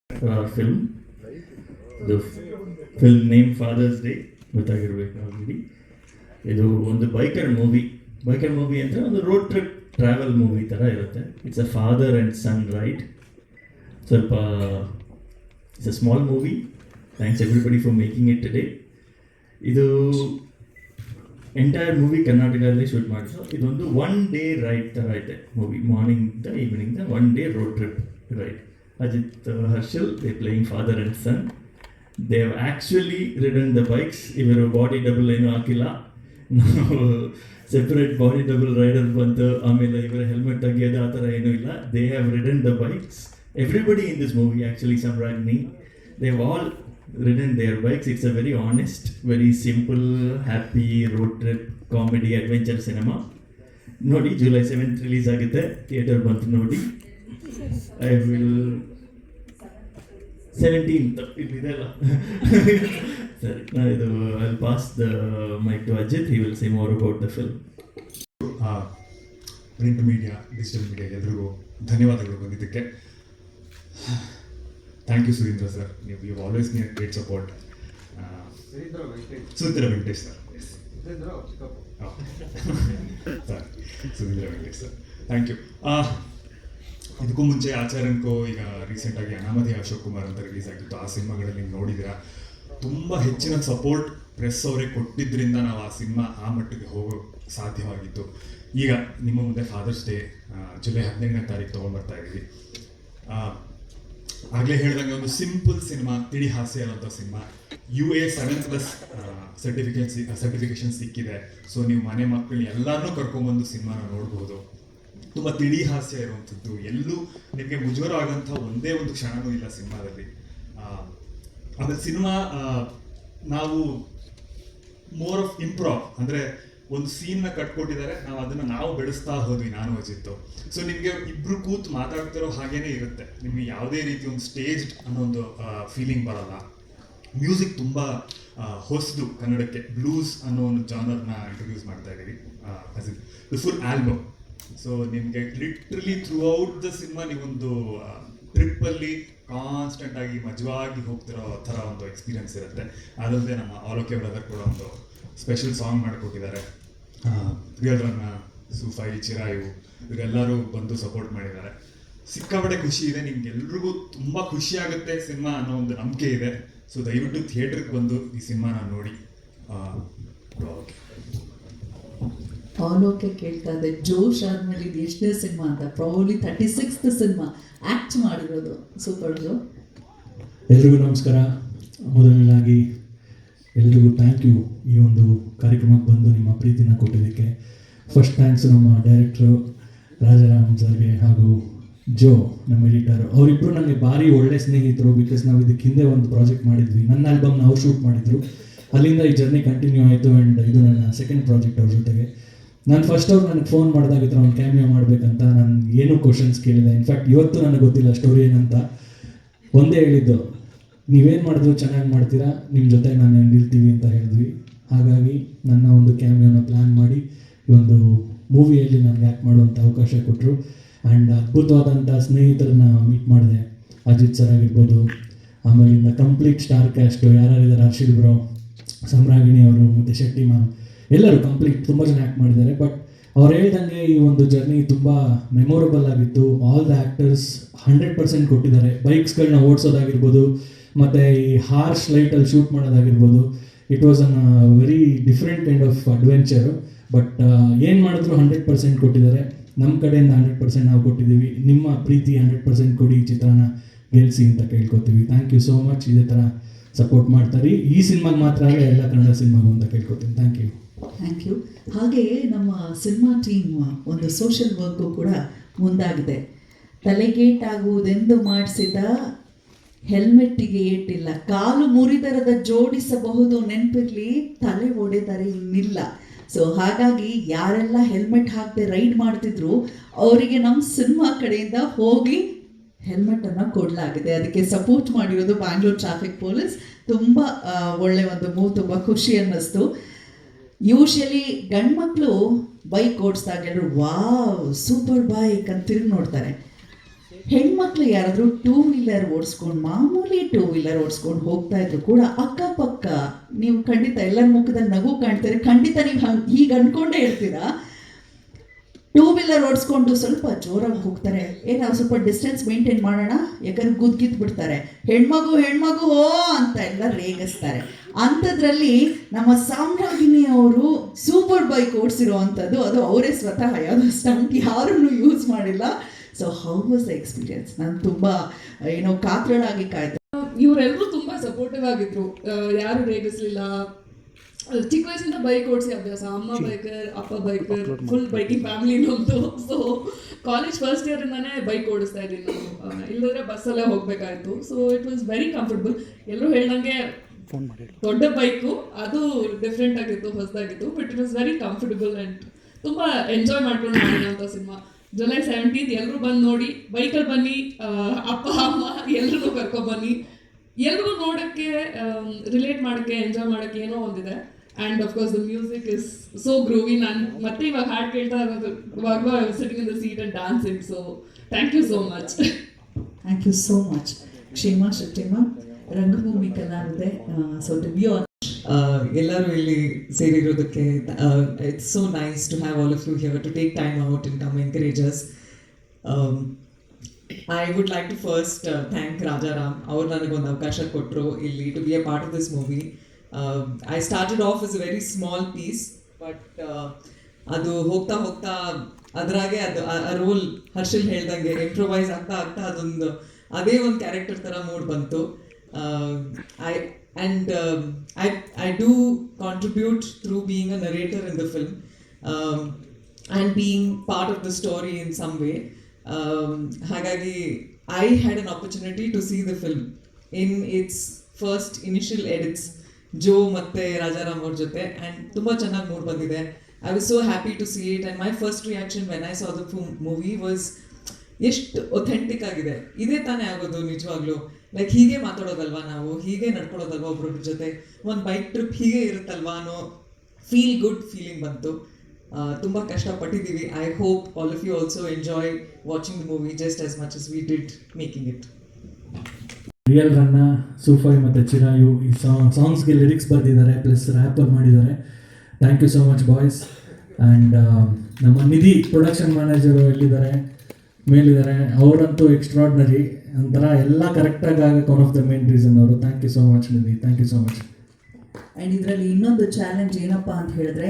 for our film. The film name Father's Day ಗೊತ್ತಾಗಿರ್ಬೇಕು already. ಇದು ಒಂದು ಬೈಕರ್ ಮೂವಿ ಅಂದರೆ ಒಂದು ರೋಡ್ ಟ್ರಿಪ್ ಟ್ರಾವೆಲ್ ಮೂವಿ ಥರ ಇರುತ್ತೆ. It's a father and son ride. ಸ್ವಲ್ಪ it's a small movie. Thanks everybody for making it today. ಇದು entire movie ಕರ್ನಾಟಕದಲ್ಲಿ ಶೂಟ್ ಮಾಡಿದ್ರು. ಇದೊಂದು ಒನ್ ಡೇ ರೈಡ್ ಥರ ಐತೆ movie. Morning evening one day road trip ride. Ajit Harshal, they're playing father and son. They have actually ridden the bikes. Ivaru body double ಏನು ಹಾಕಿಲ್ಲ. ನಾವು separate body double rider ಬಂತು. ಆಮೇಲೆ ಇವರ helmet ತೆಗಿಯೋದು ಆ ಥರ ಏನೂ ಇಲ್ಲ. They have ridden the bikes. Everybody in this movie actually Samragni, they have all ridden their bikes. It's a very honest, very simple, happy road trip, comedy, adventure cinema. ನೋಡಿ July 7th release ಆಗುತ್ತೆ. Theatre ಬಂತು ನೋಡಿ. I will 17th ಇದೆಲ್ಲ ಸರಿ. ಇದು I'll pass the mic to Ajit. He will say more about the film. Print media, digital media ಎಲ್ರಿಗೂ ಧನ್ಯವಾದಗಳು ಬಂದಿದ್ದಕ್ಕೆ. Thank you Surendra sir, you always been great support. Surendra Venkatesh sir, sir Surendra Venkatesh sir, thank you. ಇದಕ್ಕೂ ಮುಂಚೆ ಆಚಾರ್ಯನ್ಕೋ, ಈಗ ರೀಸೆಂಟಾಗಿ ಅನಾಮಧಿ ಅಶೋಕ್ ಕುಮಾರ್ ಅಂತ ರಿಲೀಸ್ ಆಗಿತ್ತು. ಆ ಸಿನಿಮಾಗಳಲ್ಲಿ ನೀವು ನೋಡಿದ್ದೀರಾ. ತುಂಬ ಹೆಚ್ಚಿನ ಸಪೋರ್ಟ್ ಪ್ರೆಸ್ ಅವರೇ ಕೊಟ್ಟಿದ್ದರಿಂದ ನಾವು ಆ ಸಿನಿಮಾ ಆ ಮಟ್ಟಿಗೆ ಹೋಗೋಕ್ಕೆ ಸಾಧ್ಯವಾಗಿತ್ತು. ಈಗ ನಿಮ್ಮ ಮುಂದೆ ಫಾದರ್ಸ್ ಡೇ ಜುಲೈ 17ನೇ ತಾರೀಕು ತೊಗೊಂಡ್ಬರ್ತಾ ಇದ್ದೀವಿ. ಆಗಲೇ ಹೇಳ್ದಂಗೆ ಒಂದು ಸಿಂಪಲ್ ಸಿನಿಮಾ, ತಿಳಿ ಹಾಸ್ಯ ಅನ್ನೋಂಥ ಸಿನಿಮಾ. UA 7+ ಸರ್ಟಿಫಿಕೇಶನ್ ಸಿಕ್ಕಿದೆ. ಸೊ ನೀವು ಮನೆ ಮಕ್ಕಳು ಎಲ್ಲರನ್ನೂ ಕರ್ಕೊಂಬಂದು ಸಿನಿಮಾನ ನೋಡ್ಬೋದು. ತುಂಬ ತಿಳಿ ಹಾಸ್ಯ ಇರುವಂಥದ್ದು, ಎಲ್ಲೂ ನಿಮಗೆ ಮುಜುಗರ ಆಗೋಂಥ ಒಂದೇ ಒಂದು ಕ್ಷಣವೂ ಇಲ್ಲ ಸಿನಿಮಾದಲ್ಲಿ. ಆಮೇಲೆ ಸಿನಿಮಾ ನಾವು ಮೋರ್ ಆಫ್ ಇಂಪ್ರೂವ್, ಅಂದರೆ ಒಂದು ಸೀನ್ನ ಕಟ್ಕೊಟ್ಟಿದ್ದಾರೆ, ನಾವು ಬೆಳೆಸ್ತಾ ಹೋದ್ವಿ ನಾನು ಅಜಿತ್ತು. ಸೊ ನಿಮಗೆ ಇಬ್ರು ಕೂತು ಮಾತಾಡ್ತಿರೋ ಹಾಗೇನೆ ಇರುತ್ತೆ. ನಿಮಗೆ ಯಾವುದೇ ರೀತಿ ಒಂದು ಸ್ಟೇಜ್ಡ್ ಅನ್ನೋ ಒಂದು ಫೀಲಿಂಗ್ ಬರಲ್ಲ. ಮ್ಯೂಸಿಕ್ ತುಂಬ ಹೊಸದು ಕನ್ನಡಕ್ಕೆ. ಬ್ಲೂಸ್ ಅನ್ನೋ ಒಂದು ಜಾನರ್ನ ಇಂಟ್ರೊಡ್ಯೂಸ್ ಮಾಡ್ತಾ ಇದ್ದೀವಿ as in the full album. So ನಿಮಗೆ literally throughout the cinema ನೀವೊಂದು ಟ್ರಿಪ್ಪಲ್ಲಿ ಕಾನ್ಸ್ಟೆಂಟ್ ಆಗಿ ಮಜವಾಗಿ ಹೋಗ್ತಿರೋ ಥರ ಒಂದು ಎಕ್ಸ್ಪೀರಿಯನ್ಸ್ ಇರುತ್ತೆ. ಅದಲ್ಲದೆ ನಮ್ಮ ಆಲೋಕೆ ಬ್ರದರ್ ಕೂಡ ಒಂದು ಸ್ಪೆಷಲ್ ಸಾಂಗ್ ಮಾಡಿಕೊಟ್ಟಿದ್ದಾರೆ. ಪ್ರಿಯಲ್ರನ್ನ, ಸುಫೈ, ಚಿರಾಯು ಇವರೆಲ್ಲರೂ ಬಂದು ಸಪೋರ್ಟ್ ಮಾಡಿದ್ದಾರೆ. ಸಿಕ್ಕಾಪಟ್ಟೆ ಖುಷಿ ಇದೆ. ನಿಮ್ಗೆಲ್ರಿಗೂ ತುಂಬ ಖುಷಿ ಆಗುತ್ತೆ ಸಿನಿಮಾ ಅನ್ನೋ ಒಂದು ನಂಬಿಕೆ ಇದೆ. ಸೊ ದಯವಿಟ್ಟು ಥಿಯೇಟ್ರಿಗೆ ಬಂದು ಈ ಸಿನಿಮಾನ ನೋಡಿ. ಆಲೋಕೆ ಕೇಳ್ತಾ ಇದೆ, ಜೋಶ್ ಆದ್ಮೇಲೆ ಇದು ಎಷ್ಟನೇ ಸಿನಿಮಾ ಅಂತ. ಪ್ರಾಬಬ್ಲಿ 36th ಸಿನಿಮಾ ಆ್ಯಕ್ಟ್ ಮಾಡಿರೋದು. ಸೂಪರ್ ಜೋ. ಎಲ್ರಿಗೂ ನಮಸ್ಕಾರ. ಮೊದಲನೇದಾಗಿ ಎಲ್ರಿಗೂ ಥ್ಯಾಂಕ್ ಯು ಈ ಒಂದು ಕಾರ್ಯಕ್ರಮಕ್ಕೆ ಬಂದು ನಿಮ್ಮ ಪ್ರೀತಿನ ಕೊಟ್ಟಿದ್ದಕ್ಕೆ. ಫಸ್ಟ್ ಥ್ಯಾಂಕ್ಸ್ ನಮ್ಮ ಡೈರೆಕ್ಟ್ರು ರಾಜಾರಾಮ್ ಸರ್ಗೆ ಹಾಗೂ ಜೋ ನಮ್ಮ ಎಡಿಟರ್. ಅವರಿಬ್ಬರು ನನಗೆ ಭಾರಿ ಒಳ್ಳೆ ಸ್ನೇಹಿತರು. ಬಿಕಾಸ್ ನಾವು ಇದಕ್ಕೆ ಹಿಂದೆ ಒಂದು ಪ್ರಾಜೆಕ್ಟ್ ಮಾಡಿದ್ವಿ. ನನ್ನ ಆಲ್ಬಮ್ನ ಅವ್ರು ಶೂಟ್ ಮಾಡಿದರು. ಅಲ್ಲಿಂದ ಈ ಜರ್ನಿ ಕಂಟಿನ್ಯೂ ಆಯಿತು. ಆ್ಯಂಡ್ ಇದು ನನ್ನ ಸೆಕೆಂಡ್ ಪ್ರಾಜೆಕ್ಟ್ ಅವ್ರ ಜೊತೆಗೆ. ನಾನು ಫಸ್ಟ್ ಅವ್ರು ನನಗೆ ಫೋನ್ ಮಾಡಿದಾಗ ಈ ಥರ ಒಂದು ಕ್ಯಾಮಿಯೋ ಮಾಡಬೇಕಂತ ನಾನು ಏನೂ ಕ್ವಶನ್ಸ್ ಕೇಳಿದೆ. ಇನ್ಫ್ಯಾಕ್ಟ್ ಇವತ್ತು ನನಗೆ ಗೊತ್ತಿಲ್ಲ ಸ್ಟೋರಿ ಏನಂತ. ಒಂದೇ ಹೇಳಿದ್ದು, ನೀವೇನು ಮಾಡಿದ್ರು ಚೆನ್ನಾಗಿ ಮಾಡ್ತೀರಾ, ನಿಮ್ಮ ಜೊತೆಗೆ ನಾನು ನಿಲ್ತೀವಿ ಅಂತ ಹೇಳಿದ್ವಿ. ಹಾಗಾಗಿ ನನ್ನ ಒಂದು ಕ್ಯಾಮಿಯೋನ ಪ್ಲ್ಯಾನ್ ಮಾಡಿ ಈ ಒಂದು ಮೂವಿಯಲ್ಲಿ ನನಗೆ ಆ್ಯಕ್ಟ್ ಮಾಡುವಂಥ ಅವಕಾಶ ಕೊಟ್ಟರು. ಆ್ಯಂಡ್ ಅದ್ಭುತವಾದಂಥ ಸ್ನೇಹಿತರನ್ನ ಮೀಟ್ ಮಾಡಿದೆ. ಅಜಿತ್ ಸರ್ ಆಗಿರ್ಬೋದು, ಆಮೇಲಿಂದ ಕಂಪ್ಲೀಟ್ ಸ್ಟಾರ್ ಕ್ಯಾಸ್ಟು ಯಾರ್ಯಾರಿದ್ದಾರೆ, ಹರ್ಷಿಲ್ ಬ್ರೋ, ಸಮ್ರಾಗಿಣಿ ಅವರು, ಮತ್ತು ಶೆಟ್ಟಿ ಮ್ಯಾಮ್, ಎಲ್ಲರೂ ಕಂಪ್ಲೀಟ್ ತುಂಬ ಜನ ಆ್ಯಕ್ಟ್ ಮಾಡಿದ್ದಾರೆ. ಬಟ್ ಅವ್ರು ಹೇಳ್ದಂಗೆ ಈ ಒಂದು ಜರ್ನಿ ತುಂಬ ಮೆಮೊರಬಲ್ ಆಗಿತ್ತು. ಆಲ್ ದ ಆ್ಯಕ್ಟರ್ಸ್ 100% ಕೊಟ್ಟಿದ್ದಾರೆ. ಬೈಕ್ಸ್ಗಳನ್ನ ಓಡಿಸೋದಾಗಿರ್ಬೋದು, ಮತ್ತು ಈ ಹಾರ್ಶ್ ಲೈಟಲ್ಲಿ ಶೂಟ್ ಮಾಡೋದಾಗಿರ್ಬೋದು. It was an very different kind of adventure. But ಏನು ಮಾಡಿದ್ರು 100% ಕೊಟ್ಟಿದ್ದಾರೆ. ನಮ್ಮ ಕಡೆಯಿಂದ 100% ನಾವು ಕೊಟ್ಟಿದ್ದೀವಿ. ನಿಮ್ಮ ಪ್ರೀತಿ 100% ಕೊಡಿ, ಈ ಚಿತ್ರನ ಗೆಲ್ಲಿಸಿ ಅಂತ ಕೇಳ್ಕೊತೀವಿ. Thank you so much. ಇದೇ ಥರ ಸಪೋರ್ಟ್ ಮಾಡ್ತಾರೆ. ಈ ಸಿನಿಮಾಗೆ ಮಾತ್ರ ಅಲ್ಲ, ಎಲ್ಲ ಕನ್ನಡ ಸಿನಿಮಾಗೂ ಅಂತ ಕೇಳ್ಕೊತೀನಿ. Thank you. Thank you. ಹಾಗೆಯೇ ನಮ್ಮ ಸಿನಿಮಾ ಟೀಮ್ ಒಂದು ಸೋಷಿಯಲ್ ವರ್ಕು ಕೂಡ ಮುಂದಾಗಿದೆ. ತಲೆಗೇಟಾಗುವುದೆಂದು ಮಾಡಿಸಿದ ಹೆಲ್ಮೆಟ್ಟಿಗೆ ಏಟಿಲ್ಲ, ಕಾಲು ಮುರಿದರದ ಜೋಡಿಸಬಹುದು ನೆನಪಿರಲಿ, ತಲೆ ಒಡೆದರೆ ಇನ್ನಿಲ್ಲ. ಸೊ ಹಾಗಾಗಿ ಯಾರೆಲ್ಲ ಹೆಲ್ಮೆಟ್ ಹಾಕದೆ ರೈಡ್ ಮಾಡ್ತಿದ್ರು ಅವರಿಗೆ ನಮ್ಮ ಸಿನಿಮಾ ಕಡೆಯಿಂದ ಹೋಗಿ ಹೆಲ್ಮೆಟನ್ನು ಕೊಡಲಾಗಿದೆ. ಅದಕ್ಕೆ ಸಪೋರ್ಟ್ ಮಾಡಿರೋದು ಬ್ಯಾಂಗ್ಳೂರ್ ಟ್ರಾಫಿಕ್ ಪೊಲೀಸ್. ತುಂಬ ಒಳ್ಳೆ ಒಂದು ಮೂವ್, ತುಂಬ ಖುಷಿ ಅನ್ನಿಸ್ತು. ಯೂಶಲಿ ಗಂಡ್ಮಕ್ಳು ಬೈಕ್ ಓಡಿಸಿದಾಗ ಎಲ್ಲರೂ ವಾವ್ ಸೂಪರ್ ಬೈಕ್ ಅಂತ ತಿರುಗಿ ನೋಡ್ತಾರೆ. ಹೆಣ್ಮಕ್ಳು ಯಾರಾದರೂ 2 ವೀಲರ್ ಓಡಿಸ್ಕೊಂಡು ಮಾಮೂಲಿ 2 ವೀಲರ್ ಓಡಿಸ್ಕೊಂಡು ಹೋಗ್ತಾ ಇದ್ರು ಕೂಡ ಅಕ್ಕಪಕ್ಕ ನೀವು ಖಂಡಿತ ಎಲ್ಲರ ಮುಖದಲ್ಲಿ ನಗು ಕಾಣ್ತಾರೆ, ಖಂಡಿತ ನೀವು ಹೀಗೆ ಅನ್ಕೊಂಡೇ ಇರ್ತೀರಾ. 2 ವೀಲರ್ ಓಡಿಸ್ಕೊಂಡು ಸ್ವಲ್ಪ ಜೋರಾಗಿ ಹೋಗ್ತಾರೆ, ನಾವು ಸ್ವಲ್ಪ ಡಿಸ್ಟೆನ್ಸ್ ಮೇಂಟೈನ್ ಮಾಡೋಣ ಯಾಕಂದ್ರೆ ಗುದ್ಗಿತ್ ಬಿಡ್ತಾರೆ, ಹೆಣ್ಮಗು ಹೋ ಅಂತ ಎಲ್ಲ ರೇಗಿಸ್ತಾರೆ. ಅಂಥದ್ರಲ್ಲಿ ನಮ್ಮ ಸಾಮ್ರಾಜ್ಞಿ ಅವರು ಸೂಪರ್ ಬೈಕ್ ಓಡಿಸಿರೋ ಅಂಥದ್ದು, ಅದು ಅವರೇ ಸ್ವತಃ ಯಾವುದೋ ಸ್ಟಂಟ್ ಯಾರನ್ನು ಯೂಸ್ ಮಾಡಿಲ್ಲ. So how was the experience? ನಾನು ತುಂಬ ಕಾತರಳಾಗಿ ಕಾಯ್ದೆ. ಇವರೆಲ್ಲರೂ ತುಂಬ ಸಪೋರ್ಟಿವ್ ಆಗಿದ್ರು, ಯಾರು ರೇಗಿಸ್ಲಿಲ್ಲ. ಚಿಕ್ಕ ವಯಸ್ಸಿಂದ ಬೈಕ್ ಓಡಿಸಿ ಅಭ್ಯಾಸ, ಅಮ್ಮ ಬೈಕರ್, ಅಪ್ಪ ಬೈಕರ್, ಫುಲ್ ಬೈಕಿಂಗ್ ಫ್ಯಾಮಿಲಿ ನಮ್ಮದು. ಸೊ ಕಾಲೇಜ್ ಫಸ್ಟ್ ಇಯರಿಂದಾನೇ ಬೈಕ್ ಓಡಿಸ್ತಾ ಇದ್ದೀನಿ ನಾನು, ಇಲ್ಲದ್ರೆ ಬಸ್ಸಲ್ಲೇ ಹೋಗಬೇಕಾಯ್ತು. So it was very comfortable. ಎಲ್ಲರೂ ಹೇಳ್ದಂಗೆ ದೊಡ್ಡ ಬೈಕು, ಅದು ಡಿಫ್ರೆಂಟ್ ಆಗಿತ್ತು, ಹೊಸದಾಗಿತ್ತು, but it was very comfortable and ತುಂಬ ಎಂಜಾಯ್ ಮಾಡ್ಕೊಂಡು ಮಾಡಿರೋಂಥ ಸಿನಿಮಾ. ಜುಲೈ 17 ಎಲ್ಲರೂ ಬಂದು ನೋಡಿ, ಬೈಕಲ್ಲಿ ಬನ್ನಿ, ಅಪ್ಪ ಅಮ್ಮ ಎಲ್ರಿಗೂ ಕರ್ಕೊಬನ್ನಿ, ಎಲ್ರಿಗೂ ನೋಡೋಕ್ಕೆ, ರಿಲೇಟ್ ಮಾಡೋಕ್ಕೆ, ಎಂಜಾಯ್ ಮಾಡೋಕ್ಕೆ ಏನೋ ಒಂದಿದೆ. And of course the music is so groovy. ನಾನು ಮತ್ತೆ ಇವಾಗ ಹಾಡು ಕೇಳ್ತಾ ಇರುವಾಗ sitting in the seat and dancing. So thank you so much. Thank you so much. Kshema ಶೆಟ್ಟಿಮ್ಮ, ರಂಗಭೂಮಿ ಕಲಾವಿದೆ. ಸೊ ಟು ಬಿ ಆನ್ ಎಲ್ಲರೂ ಇಲ್ಲಿ ಸೇರಿರೋದಕ್ಕೆ it's so nice to have all of you here to take time out and come encourage us. I would like to first thank Rajaram. ಅವರು ನನಗೊಂದು ಅವಕಾಶ ಕೊಟ್ಟರು ಇಲ್ಲಿ to be a part of this movie. I started off as a very small piece, but ಅದು ಹೋಗ್ತಾ ಹೋಗ್ತಾ ಅದರಾಗೆ ಅದು ಆ ರೋಲ್ ಹರ್ಷಲ್ ಹೇಳ್ದಂಗೆ ಇಂಪ್ರೊವೈಸ್ ಆಗ್ತಾ ಆಗ್ತಾ ಅದೊಂದು ಅದೇ ಒಂದು ಕ್ಯಾರೆಕ್ಟರ್ ಥರ ಮೂಡ್ ಬಂತು. I do contribute through being a narrator in the film and being part of the story in some way. ಹಾಗಾಗಿ I had an opportunity to see the film in its first initial edits, ಜೋ ಮತ್ತು ರಾಜಾರಾಮ್ ಅವ್ರ ಜೊತೆ, and ತುಂಬ ಚೆನ್ನಾಗಿ mood ಬಂದಿದೆ. I was so happy to see it, and my first reaction when I saw the movie was ಎಷ್ಟು authentic ಆಗಿದೆ. ಇದೇ ತಾನೇ ಆಗೋದು ನಿಜವಾಗ್ಲೂ, ಲೈಕ್ ಹೀಗೆ ಮಾತಾಡೋದಲ್ವಾ ನಾವು, ಹೀಗೆ ನಡ್ಕೊಳ್ಳೋದಲ್ವಾ ಒಬ್ರೊಬ್ರ ಜೊತೆ, ಒಂದು ಬೈಕ್ ಟ್ರಿಪ್ ಹೀಗೆ ಇರುತ್ತಲ್ವಾ ಅನ್ನೋ ಫೀಲ್ ಗುಡ್ ಫೀಲಿಂಗ್ ಬಂತು. ತುಂಬ ಕಷ್ಟಪಟ್ಟಿದ್ದೀವಿ. I hope all of you also enjoy watching the movie just as much as we did making it. Real Ranna, ಸೂಫೈ ಮತ್ತು ಚಿರಾಯು ಈ ಸಾಂಗ್ಸ್ಗೆ ಲಿರಿಕ್ಸ್ ಬರೆದಿದ್ದಾರೆ, ಪ್ಲಸ್ ರ್ಯಾಪರ್ ಮಾಡಿದ್ದಾರೆ. Thank you so much boys. And ನಮ್ಮ ನಿಧಿ ಪ್ರೊಡಕ್ಷನ್ ಮ್ಯಾನೇಜರು ಎಲ್ಲಿದ್ದಾರೆ, ಮೇಲಿದ್ದಾರೆ, ಅವರಂತೂ ಎಕ್ಸ್ಟ್ರಾರ್ಡ್ನರಿ, ಒಂಥರ ಎಲ್ಲ ಕರೆಕ್ಟಾಗಿ ಆಗಕ್ಕೆ one of the main reason ಅವರು. Thank you so much Nidhi, thank you so much. And ಇದರಲ್ಲಿ ಇನ್ನೊಂದು ಚಾಲೆಂಜ್ ಏನಪ್ಪ ಅಂತ ಹೇಳಿದ್ರೆ,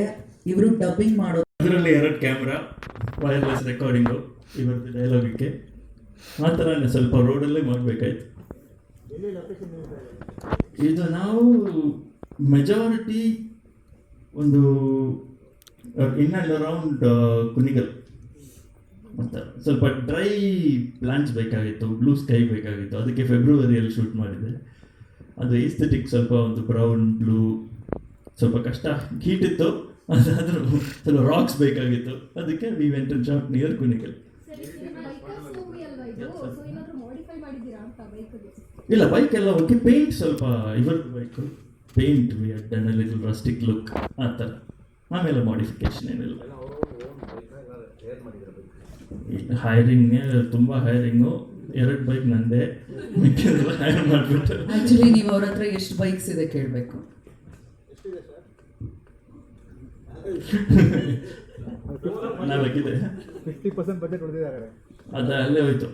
ಇವರು ಡಬ್ಬಿಂಗ್ ಮಾಡೋ ಅದರಲ್ಲಿ 2 ಕ್ಯಾಮ್ರಾ, ವೈರ್ಲೆಸ್ ರೆಕಾರ್ಡಿಂಗು, ಇವತ್ತು ಡೈಲಾಗಿಗೆ ಆ ಥರನೇ ಸ್ವಲ್ಪ ರೋಡಲ್ಲೇ ಮಾಡಬೇಕಾಯ್ತು. ಇದು ನಾವು ಮೆಜಾರಿಟಿ ಒಂದು ಇನ್ ಆ್ಯಂಡ್ ಅರೌಂಡ್ ಕುಣಿಗಲ್, ಮತ್ತು ಸ್ವಲ್ಪ ಡ್ರೈ ಪ್ಲಾಂಟ್ಸ್ ಬೇಕಾಗಿತ್ತು, ಬ್ಲೂ ಸ್ಕೈ ಬೇಕಾಗಿತ್ತು, ಅದಕ್ಕೆ ಫೆಬ್ರವರಿಯಲ್ಲಿ ಶೂಟ್ ಮಾಡಿದೆ. ಅದು ಈಸ್ಥೆಟಿಕ್ ಸ್ವಲ್ಪ ಒಂದು ಬ್ರೌನ್ ಬ್ಲೂ ಸ್ವಲ್ಪ ಕಷ್ಟ, ಹೀಟ್ ಇತ್ತು, ಅದಾದರೂ ಸ್ವಲ್ಪ ರಾಕ್ಸ್ ಬೇಕಾಗಿತ್ತು, ಅದಕ್ಕೆ we went and shot near Kunigal. ಇಲ್ಲ, ಬೈಕ್ ಎಲ್ಲ ಓಕೆ, ಪೇಂಟ್ ಸ್ವಲ್ಪ ಇವತ್ತು bike paint we had done a little rustic look ಆ ಥರ, ಆಮೇಲೆ ಮಾಡಿಫಿಕೇಶನ್ ಏನಿಲ್ಲ. ಹೈರಿಂಗ್ ತುಂಬ ಹೈರಿಂಗು, 2 ಬೈಕ್ ನಂದೇ, ಮಿಕ್ಕಿದೆಲ್ಲ ಹೈರ್ ಮಾಡಿಬಿಟ್ಟು. ಆ್ಯಕ್ಚುಲಿ ನೀವು ಅವ್ರ ಹತ್ರ ಎಷ್ಟು ಬೈಕ್ಸ್ ಇದೆ ಕೇಳಬೇಕು. ನಾಲ್ಕಿದೆ, 50% ಬಜೆಟ್ ಉಳಿದಿದ್ದಾರೆ, ಅದು ಅಲ್ಲೇ ಹೋಯ್ತು.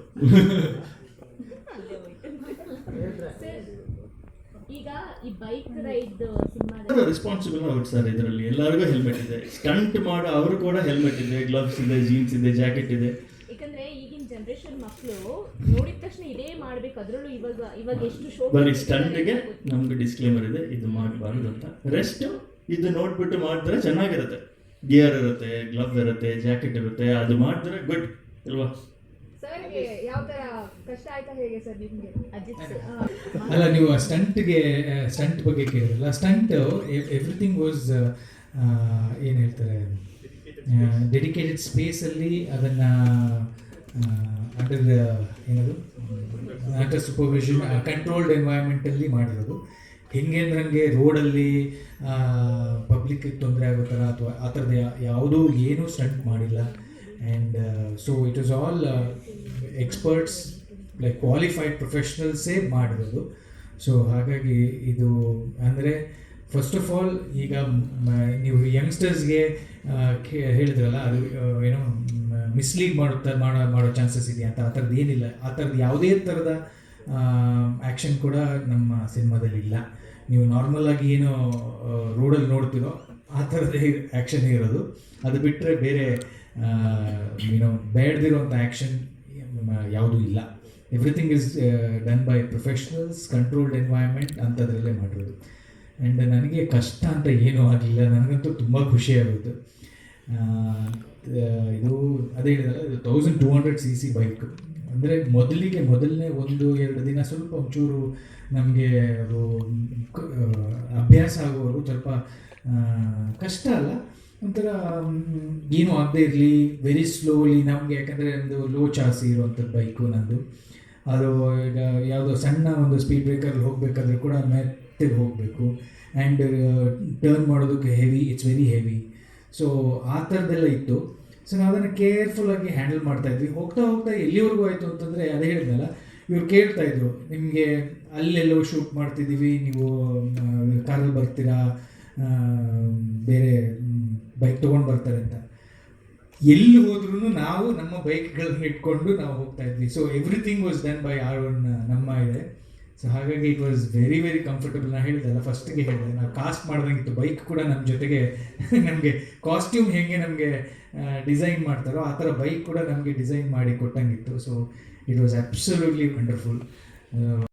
ಈಗ ಈ bike ride cinema responsible out sir. ಇದರಲ್ಲಿ ಎಲ್ಲರಿಗೂ ಹೆಲ್ಮೆಟ್ ಇದೆ, ಸ್ಟಂಟ್ ಮಾಡೋ ಅವರು ಕೂಡ ಹೆಲ್ಮೆಟ್ ಇದೆ, ಗ್ಲವ್ಸ್ ಇದೆ, ಜೀನ್ಸ್ ಇದೆ, ಜಾಕೆಟ್ ಇದೆ. ಯಾಕಂದ್ರೆ ಈಗಿನ ಜನರೇಷನ್ ಮಕ್ಕಳು ನೋಡಿದ ತಕ್ಷಣ ಇದೇ ಮಾಡ್ಬೇಕು, ಅದರಲ್ಲೂ ಇವಾಗ ಎಷ್ಟು ಶೋ. ಬರೀ ಸ್ಟಂಟ್ಗೆ ನಮ್ಗೆ ಡಿಸ್ಕ್ಲೇಮರ್ ಇದೆ, ಇದು ಮಾಡಬಾರ್ದು ಅಂತ. ರೆಸ್ಟ್ ಇದು ನೋಡ್ಬಿಟ್ಟು ಮಾಡಿದ್ರೆ ಚೆನ್ನಾಗಿರುತ್ತೆ. ಗಿಯರ್ ಇರುತ್ತೆ, ಗ್ಲವ್ ಇರುತ್ತೆ, ಜಾಕೆಟ್ ಇರುತ್ತೆ, ಅದು ಮಾಡಿದ್ರೆ ಗುಡ್ ಅಲ್ವಾ? ಸರ್ಗೆ ಯಾವ ತರ ಕಷ್ಟ ಆಯ್ತಾ ಹೇಗೆ ಸರ್ ನಿಮಗೆ? ಅಜಿತ್ ಅಲ್ಲ, ನೀವು ಸ್ಟಂಟ್ ಬಗ್ಗೆ ಕೇಳಿದ್ರಲ್ಲ, ಸ್ಟಂಟ್ ಎವ್ರಿಥಿಂಗ್ ವಾಸ್ ಏನು ಹೇಳ್ತಾರೆ, ಡೆಡಿಕೇಟೆಡ್ ಸ್ಪೇಸಲ್ಲಿ ಅದನ್ನು ಅಂಡರ್ ಏನದು ಅಂಡರ್ ಸೂಪರ್ವಿಷನ್ ಕಂಟ್ರೋಲ್ಡ್ ಎನ್ವೈರ್ಮೆಂಟಲ್ಲಿ ಮಾಡಿರೋದು. ಹೆಂಗೆ ಅಂದ್ರೆ ನನಗೆ ರೋಡಲ್ಲಿ ಪಬ್ಲಿಕ್ಕಿಗೆ ತೊಂದರೆ ಆಗೋ ಥರ ಅಥವಾ ಆ ಥರದ್ದು ಯಾವುದೂ ಏನೂ ಸ್ಟಂಟ್ ಮಾಡಿಲ್ಲ. And so it was all experts like qualified ಪ್ರೊಫೆಷ್ನಲ್ಸೇ ಮಾಡಿರೋದು. ಸೊ ಹಾಗಾಗಿ ಇದು ಅಂದರೆ ಫಸ್ಟ್ ಆಫ್ ಆಲ್ ಈಗ ನೀವು ಯಂಗ್ಸ್ಟರ್ಸ್ಗೆ ಹೇಳಿದ್ರಲ್ಲ ಅದು ಏನೋ ಮಿಸ್ಲೀಡ್ ಮಾಡೋ ಚಾನ್ಸಸ್ ಇದೆಯಾ ಅಂತ. ಆ ಥರದ್ದು ಏನಿಲ್ಲ. ಆ ಥರದ್ದು ಯಾವುದೇ ಥರದ ಆ್ಯಕ್ಷನ್ ಕೂಡ ನಮ್ಮ ಸಿನಿಮಾದಲ್ಲಿ ಇಲ್ಲ. ನೀವು ನಾರ್ಮಲಾಗಿ ಏನು ರೋಡಲ್ಲಿ ನೋಡ್ತೀರೋ ಆ ಥರದ್ದೇ ಆ್ಯಕ್ಷನ್ ಇರೋದು. ಅದು ಬಿಟ್ಟರೆ ಬೇರೆ ಏನೋ ಬೇಡದಿರೋಂಥ ಆ್ಯಕ್ಷನ್ ಯಾವುದೂ ಇಲ್ಲ. Everything is done by professionals, controlled environment ಅಂಥದ್ರಲ್ಲೇ ಮಾಡಿರೋದು. ಆ್ಯಂಡ್ ನನಗೆ ಕಷ್ಟ ಅಂತ ಏನೂ ಆಗಲಿಲ್ಲ. ನನಗಂತೂ ತುಂಬ ಖುಷಿಯಾಗೋದು. ಇದು ಅದೇ ಹೇಳಿದಲ್ಲ, ಇದು 1200cc ಬೈಕ್. ಅಂದರೆ ಮೊದಲನೇ 1-2 ದಿನ ಸ್ವಲ್ಪ ಒಂಚೂರು ನಮಗೆ ಅದು ಅಭ್ಯಾಸ ಆಗೋವರೆಗೂ ಸ್ವಲ್ಪ ಕಷ್ಟ ಅಲ್ಲ, ಒಂಥರ ಏನೂ ಆಗದೆ ಇರಲಿ, ವೆರಿ ಸ್ಲೋಲಿ ನಮಗೆ. ಯಾಕಂದರೆ ಒಂದು ಲೋ ಚಾಸಿ ಇರುವಂಥದ್ದು ಬೈಕು ನಂದು. ಅದು ಈಗ ಯಾವುದೋ ಸಣ್ಣ ಒಂದು ಸ್ಪೀಡ್ ಬ್ರೇಕರಲ್ಲಿ ಹೋಗಬೇಕಾದ್ರೆ ಕೂಡ ಮೆತ್ತಗೆ ಹೋಗಬೇಕು. ಆ್ಯಂಡ್ ಟರ್ನ್ ಮಾಡೋದಕ್ಕೆ heavy, it's very heavy. So ಆ ಥರದ್ದೆಲ್ಲ ಇತ್ತು. ಸೊ ನಾವು ಅದನ್ನು ಕೇರ್ಫುಲ್ಲಾಗಿ ಹ್ಯಾಂಡಲ್ ಮಾಡ್ತಾಯಿದ್ವಿ. ಹೋಗ್ತಾ ಎಲ್ಲಿವರೆಗೂ ಆಯಿತು ಅಂತಂದರೆ ಅದೇ ಹೇಳಿದ್ನಲ್ಲ, ಇವ್ರು ಕೇಳ್ತಾಯಿದ್ರು, ನಿಮಗೆ ಅಲ್ಲೆಲ್ಲೋ ಶೂಟ್ ಮಾಡ್ತಿದ್ದೀವಿ, ನೀವು ಕಾರಲ್ಲಿ ಬರ್ತೀರಾ, ಬೇರೆ ಬೈಕ್ ತೊಗೊಂಡು ಬರ್ತಾರೆ ಅಂತ. ಎಲ್ಲಿ ಹೋದ್ರೂ ನಾವು ನಮ್ಮ ಬೈಕ್ಗಳನ್ನ ಇಟ್ಕೊಂಡು ನಾವು ಹೋಗ್ತಾಯಿದ್ವಿ. So everything was done by our own ನಮ್ಮ ಇದೆ. ಸೊ ಹಾಗಾಗಿ it was very very comfortable. ನಾನು ಹೇಳಿದೆಲ್ಲ, ಫಸ್ಟಿಗೆ ಹೇಳಿದೆ, ನಾವು ಕಾಸ್ಟ್ ಮಾಡ್ದಂಗಿತ್ತು. ಬೈಕ್ ಕೂಡ ನಮ್ಮ ಜೊತೆಗೆ ನಮಗೆ ಕಾಸ್ಟ್ಯೂಮ್ ಹೇಗೆ ನಮಗೆ ಡಿಸೈನ್ ಮಾಡ್ತಾರೋ ಆ ಥರ ಬೈಕ್ ಕೂಡ ನಮಗೆ ಡಿಸೈನ್ ಮಾಡಿ ಕೊಟ್ಟಂಗಿತ್ತು. So it was absolutely wonderful.